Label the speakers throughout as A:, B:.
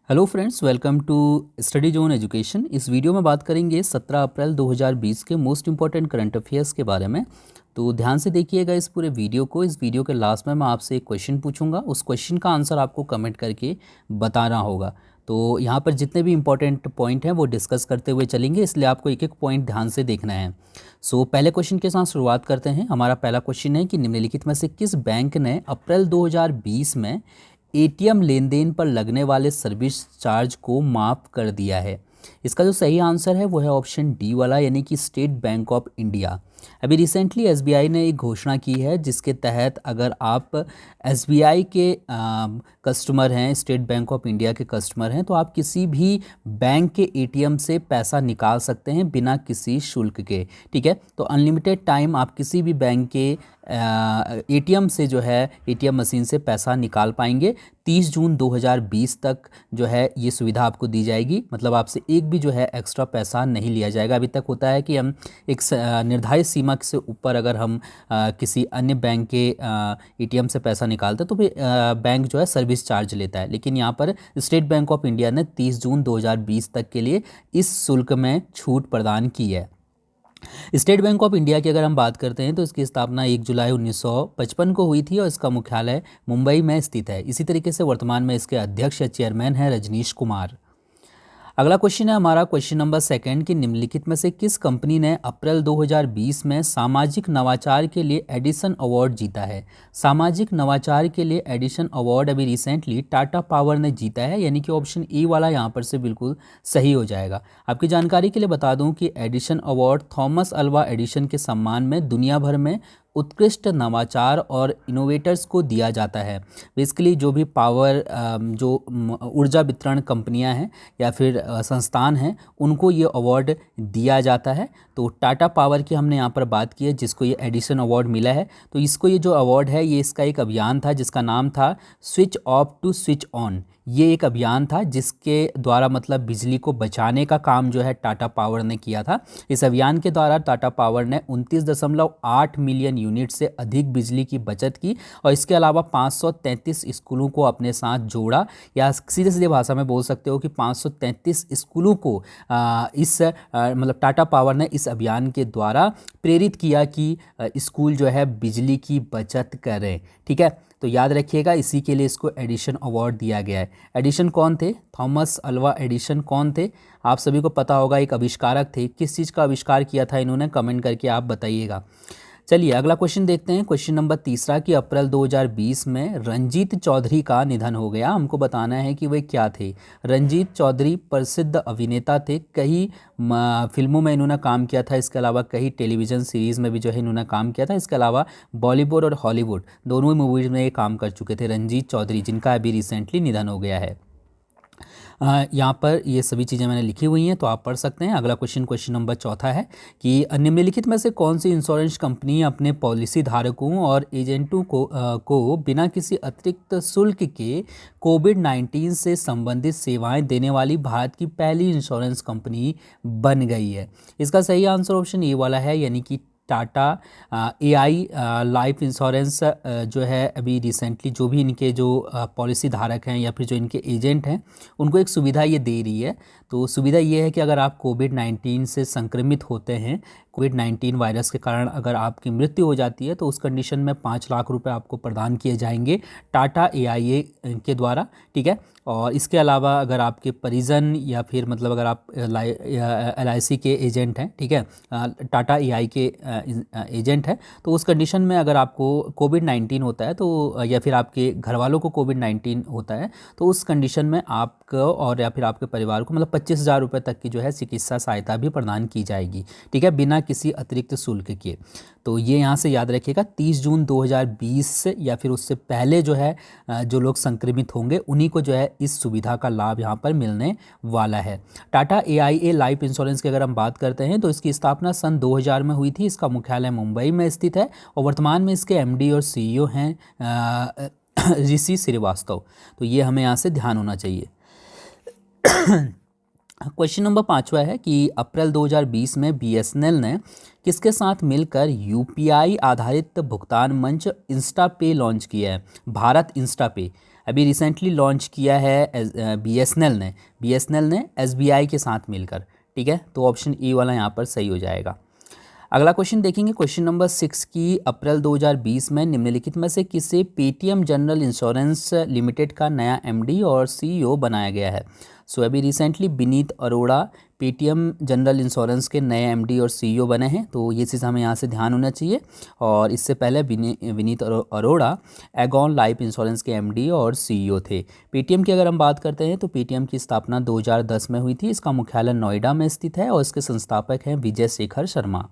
A: Hello friends, welcome to study zone education. इस video में बात करेंगे 17 अप्रैल 2020 के मोस्ट इंपॉर्टेंट करंट अफेयर्स के बारे में। तो ध्यान से देखिएगा इस पूरे वीडियो को। इस वीडियो के लास्ट में मैं आपसे एक क्वेश्चन पूछूंगा, उस क्वेश्चन का आंसर आपको कमेंट करके बताना होगा। तो यहाँ पर जितने भी इंपॉर्टेंट पॉइंट हैं वो डिस्कस करते हुए चलेंगे, इसलिए आपको एक एक पॉइंट ध्यान से देखना है। पहले क्वेश्चन के साथ शुरुआत करते हैं। हमारा पहला क्वेश्चन है कि निम्नलिखित में से किस बैंक ने अप्रैल 2020 में एटीएम लेन देन पर लगने वाले सर्विस चार्ज को माफ़ कर दिया है। इसका जो सही आंसर है वो है ऑप्शन डी वाला, यानी कि स्टेट बैंक ऑफ इंडिया। अभी रिसेंटली एसबीआई ने एक घोषणा की है जिसके तहत अगर आप एसबीआई के कस्टमर हैं, स्टेट बैंक ऑफ इंडिया के कस्टमर हैं, तो आप किसी भी बैंक के एटीएम से पैसा निकाल सकते हैं बिना किसी शुल्क के। ठीक है, तो अनलिमिटेड टाइम आप किसी भी बैंक के एटीएम से जो है एटीएम मशीन से पैसा निकाल पाएंगे। 30 जून 2020 तक जो है ये सुविधा आपको दी जाएगी, मतलब आपसे एक भी जो है एक्स्ट्रा पैसा नहीं लिया जाएगा। अभी तक होता है कि हम एक निर्धारित सीमा से ऊपर अगर हम किसी अन्य बैंक के एटीएम से पैसा निकालते तो फिर बैंक जो है सर्विस चार्ज लेता है, लेकिन यहाँ पर स्टेट बैंक ऑफ इंडिया ने 30 जून 2020 तक के लिए इस शुल्क में छूट प्रदान की है। स्टेट बैंक ऑफ इंडिया की अगर हम बात करते हैं तो इसकी स्थापना 1 जुलाई 1955 को हुई थी और इसका मुख्यालय मुंबई में स्थित है। इसी तरीके से वर्तमान में इसके अध्यक्ष या चेयरमैन हैं रजनीश कुमार। अगला क्वेश्चन है हमारा क्वेश्चन नंबर सेकंड कि निम्नलिखित में से किस कंपनी ने अप्रैल 2020 में सामाजिक नवाचार के लिए एडिसन अवार्ड जीता है। सामाजिक नवाचार के लिए एडिसन अवार्ड अभी रिसेंटली टाटा पावर ने जीता है, यानी कि ऑप्शन ई वाला यहाँ पर से बिल्कुल सही हो जाएगा। आपकी जानकारी के लिए बता दूं कि Edison award Thomas Alva Edison के सम्मान में दुनिया भर में उत्कृष्ट नवाचार और इनोवेटर्स को दिया जाता है। बेसिकली जो भी पावर जो ऊर्जा वितरण कंपनियां हैं या फिर संस्थान हैं उनको ये अवार्ड दिया जाता है। तो टाटा पावर की हमने यहाँ पर बात की है जिसको ये एडिसन अवार्ड मिला है। तो इसको ये जो अवार्ड है ये इसका एक अभियान था जिसका नाम था switch off to switch on. ये एक अभियान था जिसके द्वारा मतलब बिजली को बचाने का काम जो है टाटा पावर ने किया था। इस अभियान के द्वारा टाटा पावर ने 29.8 मिलियन यूनिट से अधिक बिजली की बचत की और इसके अलावा 533 स्कूलों को अपने साथ जोड़ा, या सीधे सीधे भाषा में बोल सकते हो कि 533 स्कूलों को मतलब टाटा पावर ने इस अभियान के द्वारा प्रेरित किया कि स्कूल जो है बिजली की बचत करें। ठीक है, तो याद रखिएगा इसी के लिए इसको एडिसन अवार्ड दिया गया है। एडिसन कौन थे? थॉमस अल्वा एडिसन कौन थे? आप सभी को पता होगा, एक आविष्कारक थे। किस चीज़ का आविष्कार किया था इन्होंने? कमेंट करके आप बताइएगा। चलिए अगला क्वेश्चन देखते हैं। क्वेश्चन नंबर तीसरा कि अप्रैल 2020 में रंजीत चौधरी का निधन हो गया। हमको बताना है कि वे क्या थे। रंजीत चौधरी प्रसिद्ध अभिनेता थे, कई फिल्मों में इन्होंने काम किया था, इसके अलावा कई टेलीविज़न सीरीज़ में भी जो है इन्होंने काम किया था। इसके अलावा बॉलीवुड और हॉलीवुड दोनों ही मूवीज़ में ये काम कर चुके थे रंजीत चौधरी, जिनका अभी रिसेंटली निधन हो गया है। यहाँ पर ये सभी चीज़ें मैंने लिखी हुई हैं तो आप पढ़ सकते हैं। अगला क्वेश्चन नंबर चौथा है कि निम्नलिखित में से कौन सी इंश्योरेंस कंपनी अपने पॉलिसी धारकों और एजेंटों को बिना किसी अतिरिक्त शुल्क के कोविड-19 से संबंधित सेवाएं देने वाली भारत की पहली इंश्योरेंस कंपनी बन गई है। इसका सही आंसर ऑप्शन ए वाला है, यानी कि टाटा एआई लाइफ इंश्योरेंस जो है अभी रिसेंटली जो भी इनके जो पॉलिसी धारक हैं या फिर जो इनके एजेंट हैं उनको एक सुविधा ये दे रही है। तो सुविधा ये है कि अगर आप कोविड-19 से संक्रमित होते हैं, कोविड-19 वायरस के कारण अगर आपकी मृत्यु हो जाती है तो उस कंडीशन में 5 लाख रुपए आपको प्रदान किए जाएंगे टाटा एआईए के द्वारा। ठीक है, और इसके अलावा अगर आपके परिजन या फिर मतलब अगर आप एलआईसी के एजेंट हैं, ठीक है, टाटा एआई के एजेंट है, तो उस कंडीशन में अगर आपको कोविड-19 होता है तो या फिर आपके घर वालों को कोविड-19 होता है तो उस कंडीशन में आपको और या फिर आपके परिवार को मतलब 25,000 रुपये तक की जो है चिकित्सा सहायता भी प्रदान की जाएगी। ठीक है, बिना किसी अतिरिक्त शुल्क के। तो ये यहाँ से याद रखिएगा 30 जून 2020 से या फिर उससे पहले जो है जो लोग संक्रमित होंगे उन्हीं को जो है इस सुविधा का लाभ यहाँ पर मिलने वाला है। टाटा एआईए लाइफ इंश्योरेंस की अगर हम बात करते हैं तो इसकी स्थापना सन 2000 में हुई थी। इसका मुख्यालय मुंबई में स्थित है और वर्तमान में इसके एमडी और सीईओ हैं ऋषि श्रीवास्तव। तो ये हमें यहाँ से ध्यान होना चाहिए। क्वेश्चन नंबर 5वां है कि अप्रैल 2020 में बीएसएनएल ने किसके साथ मिलकर यूपीआई आधारित भुगतान मंच इंस्टा पे लॉन्च किया है? भारत इंस्टा पे। अभी रिसेंटली लॉन्च किया है BSNL ने SBI के साथ मिलकर, ठीक है। तो ऑप्शन ए वाला यहाँ पर सही हो जाएगा। अगला क्वेश्चन देखेंगे, क्वेश्चन नंबर 6 की अप्रैल 2020 में निम्नलिखित में से किसे पेटीएम जनरल इंश्योरेंस लिमिटेड का नया MD और CEO बनाया गया है। सो अभी recently Vineet Arora Paytm general insurance के नए MD और CEO बने हैं, तो ये चीज़ हमें यहाँ से ध्यान होना चाहिए। और इससे पहले Vineet Arora Aegon life insurance के MD और CEO थे। पेटीएम की अगर हम बात करते हैं तो पेटीएम की स्थापना 2010 में हुई थी। इसका मुख्यालय नोएडा में स्थित है और इसके संस्थापक हैं विजय शेखर शर्मा।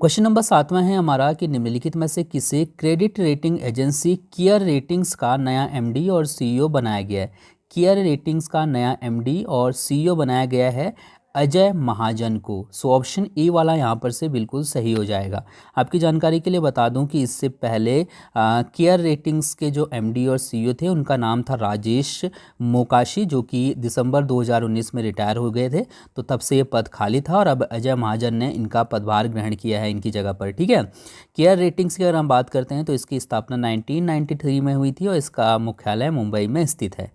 A: क्वेश्चन नंबर 7वां है हमारा कि निम्नलिखित में से किसे credit rating agency care ratings का नया MD और CEO बनाया गया है। केयर रेटिंग्स का नया MD और CEO बनाया गया है अजय महाजन को। सो ऑप्शन ए वाला यहाँ पर से बिल्कुल सही हो जाएगा। आपकी जानकारी के लिए बता दूं कि इससे पहले केयर रेटिंग्स के जो MD और CEO थे उनका नाम था राजेश मोकाशी, जो कि दिसंबर 2019 में रिटायर हो गए थे। तो तब से ये पद खाली था और अब अजय महाजन ने इनका पदभार ग्रहण किया है इनकी जगह पर, ठीक है। केयर रेटिंग्स की अगर हम बात करते हैं तो इसकी स्थापना 1993 में हुई थी और इसका मुख्यालय मुंबई में स्थित है।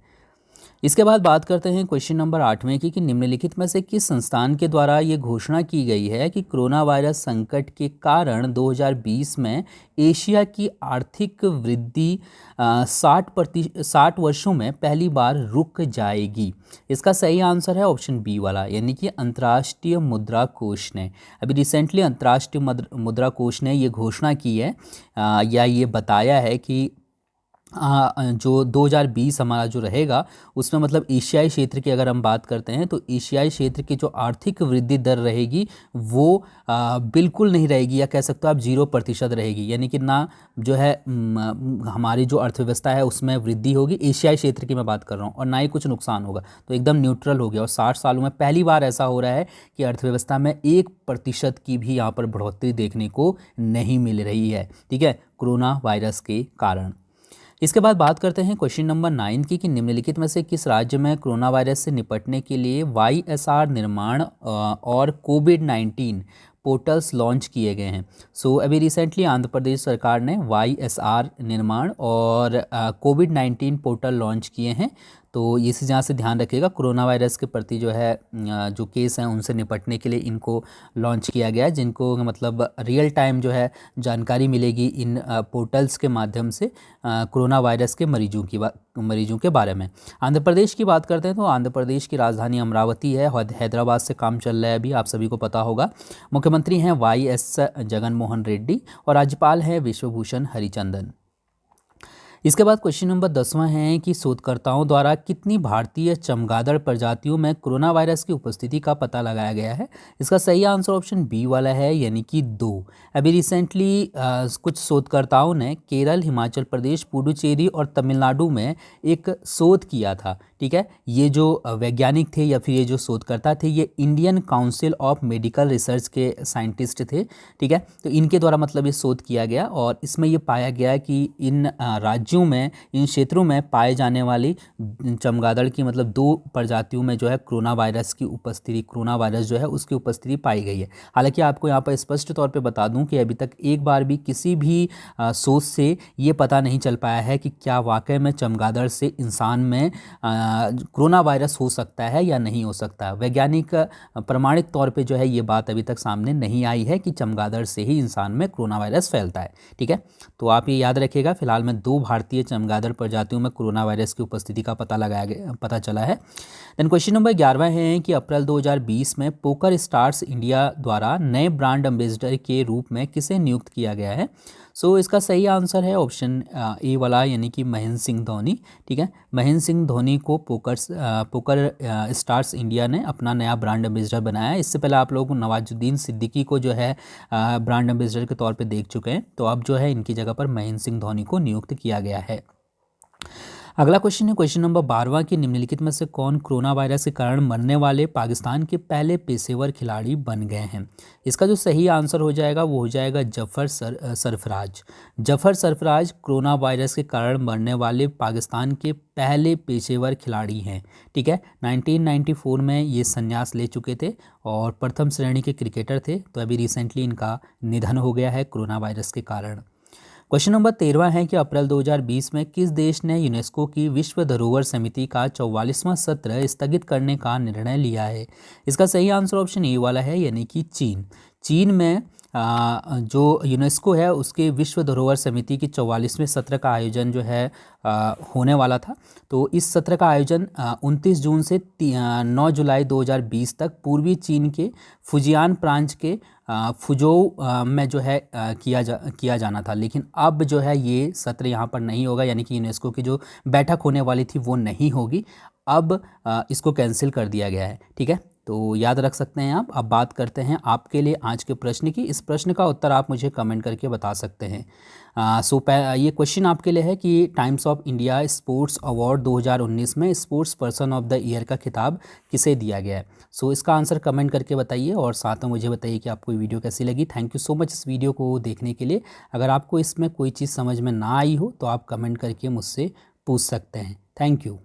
A: इसके बाद बात करते हैं क्वेश्चन नंबर 8वें की कि निम्नलिखित में से किस संस्थान के द्वारा ये घोषणा की गई है कि कोरोना वायरस संकट के कारण 2020 में एशिया की आर्थिक वृद्धि 60 वर्षों में पहली बार रुक जाएगी। इसका सही आंसर है ऑप्शन बी वाला, यानी कि अंतर्राष्ट्रीय मुद्रा कोष ने। अभी रिसेंटली अंतर्राष्ट्रीय मुद्रा कोष ने ये घोषणा की है या ये बताया है कि जो 2020 हमारा जो रहेगा उसमें मतलब एशियाई क्षेत्र की अगर हम बात करते हैं तो एशियाई क्षेत्र की जो आर्थिक वृद्धि दर रहेगी वो बिल्कुल नहीं रहेगी, या कह सकते हो आप 0% रहेगी। यानी कि ना जो है हमारी जो अर्थव्यवस्था है उसमें वृद्धि होगी, एशियाई क्षेत्र की मैं बात कर रहा हूँ, और ना ही कुछ नुकसान होगा। तो एकदम न्यूट्रल हो गया। और 60 सालों में पहली बार ऐसा हो रहा है कि अर्थव्यवस्था में 1% की भी यहाँ पर बढ़ोतरी देखने को नहीं मिल रही है, ठीक है, कोरोना वायरस के कारण। इसके बाद बात करते हैं क्वेश्चन नंबर 9 की कि निम्नलिखित में से किस राज्य में कोरोना वायरस से निपटने के लिए YSR निर्माण और कोविड-19 पोर्टल्स लॉन्च किए गए हैं। सो अभी रिसेंटली आंध्र प्रदेश सरकार ने YSR निर्माण और कोविड-19 पोर्टल लॉन्च किए हैं। तो ये चीज़ यहाँ से ध्यान रखिएगा, कोरोना वायरस के प्रति जो है जो केस हैं उनसे निपटने के लिए इनको लॉन्च किया गया है, जिनको मतलब रियल टाइम जो है जानकारी मिलेगी इन पोर्टल्स के माध्यम से कोरोना वायरस के मरीजों के बारे में। आंध्र प्रदेश की बात करते हैं तो आंध्र प्रदेश की राजधानी अमरावती है, हैदराबाद से काम चल रहा है अभी, आप सभी को पता होगा। मुख्यमंत्री हैं YS जगनमोहन रेड्डी और राज्यपाल हैं विश्वभूषण हरिचंदन। इसके बाद क्वेश्चन नंबर 10वां है कि शोधकर्ताओं द्वारा कितनी भारतीय चमगादड़ प्रजातियों में कोरोना वायरस की उपस्थिति का पता लगाया गया है। इसका सही आंसर ऑप्शन बी वाला है, यानी कि 2। अभी रिसेंटली कुछ शोधकर्ताओं ने केरल, हिमाचल प्रदेश, पुडुचेरी और तमिलनाडु में एक शोध किया था, ठीक है। ये जो वैज्ञानिक थे या फिर ये जो शोधकर्ता थे ये Indian council of medical research के साइंटिस्ट थे, ठीक है। तो इनके द्वारा मतलब ये शोध किया गया और इसमें ये पाया गया कि इन राज्यों में, इन क्षेत्रों में पाए जाने वाली चमगादड़ की मतलब 2 प्रजातियों में जो है कोरोना वायरस की उपस्थिति, कोरोना वायरस जो है उसकी उपस्थिति पाई गई है। हालांकि आपको यहाँ पर स्पष्ट तौर पे बता दूं कि अभी तक एक बार भी किसी भी सोच से ये पता नहीं चल पाया है कि क्या वाकई में चमगादड़ से इंसान में कोरोना वायरस हो सकता है या नहीं हो सकता। वैज्ञानिक प्रमाणिक तौर पे जो है ये बात अभी तक सामने नहीं आई है कि चमगादड़ से ही इंसान में कोरोना वायरस फैलता है, ठीक है। तो आप ये याद रखिएगा, फिलहाल में 2 भारतीय चमगादड़ प्रजातियों में कोरोना वायरस की उपस्थिति का पता चला है। देन क्वेश्चन नंबर 11 है कि अप्रैल 2020 में पोकर स्टार्स इंडिया द्वारा नए ब्रांड एम्बेसडर के रूप में किसे नियुक्त किया गया है। सो इसका सही आंसर है ऑप्शन ए वाला, यानी कि महेंद्र सिंह धोनी, ठीक है। महेंद्र सिंह धोनी को पोकर स्टार्स इंडिया ने अपना नया ब्रांड एम्बेसडर बनाया है। इससे पहले आप लोग नवाजुद्दीन सिद्दीकी को जो है ब्रांड एम्बेसडर के तौर पे देख चुके हैं, तो अब जो है इनकी जगह पर महेंद्र सिंह धोनी को नियुक्त किया गया है। अगला क्वेश्चन है क्वेश्चन नंबर 12 की निम्नलिखित में से कौन कोरोना वायरस के कारण मरने वाले पाकिस्तान के पहले पेशेवर खिलाड़ी बन गए हैं। इसका जो सही आंसर हो जाएगा वो हो जाएगा जफर सरफराज। जफर सरफराज कोरोना वायरस के कारण मरने वाले पाकिस्तान के पहले पेशेवर खिलाड़ी हैं, ठीक है। 1994 में ये संन्यास ले चुके थे और प्रथम श्रेणी के क्रिकेटर थे। तो अभी रिसेंटली इनका निधन हो गया है कोरोना वायरस के कारण। क्वेश्चन नंबर 13 है कि अप्रैल 2020 में किस देश ने यूनेस्को की विश्व धरोहर समिति का 44वां सत्र स्थगित करने का निर्णय लिया है। इसका सही आंसर ऑप्शन ए वाला है, यानी कि चीन। चीन में जो यूनेस्को है उसके विश्व धरोहर समिति की 44वें सत्र का आयोजन जो है होने वाला था। तो इस सत्र का आयोजन 29 जून से 9 जुलाई 2020 तक पूर्वी चीन के फुजियान प्रांत के फुजोउ में जो है किया जाना था। लेकिन अब जो है ये सत्र यहाँ पर नहीं होगा, यानी कि यूनेस्को की जो बैठक होने वाली थी वो नहीं होगी। अब इसको कैंसिल कर दिया गया है। ठीक है, तो याद रख सकते हैं आप। अब बात करते हैं आपके लिए आज के प्रश्न की। इस प्रश्न का उत्तर आप मुझे कमेंट करके बता सकते हैं। ये क्वेश्चन आपके लिए है कि times of India sports award 2019 में sports person of the year का खिताब किसे दिया गया है। इसका आंसर कमेंट करके बताइए और साथ में मुझे बताइए कि आपको वीडियो कैसी लगी। थैंक यू सो मच इस वीडियो को देखने के लिए। अगर आपको इसमें कोई चीज़ समझ में ना आई हो तो आप कमेंट करके मुझसे पूछ सकते हैं। Thank you.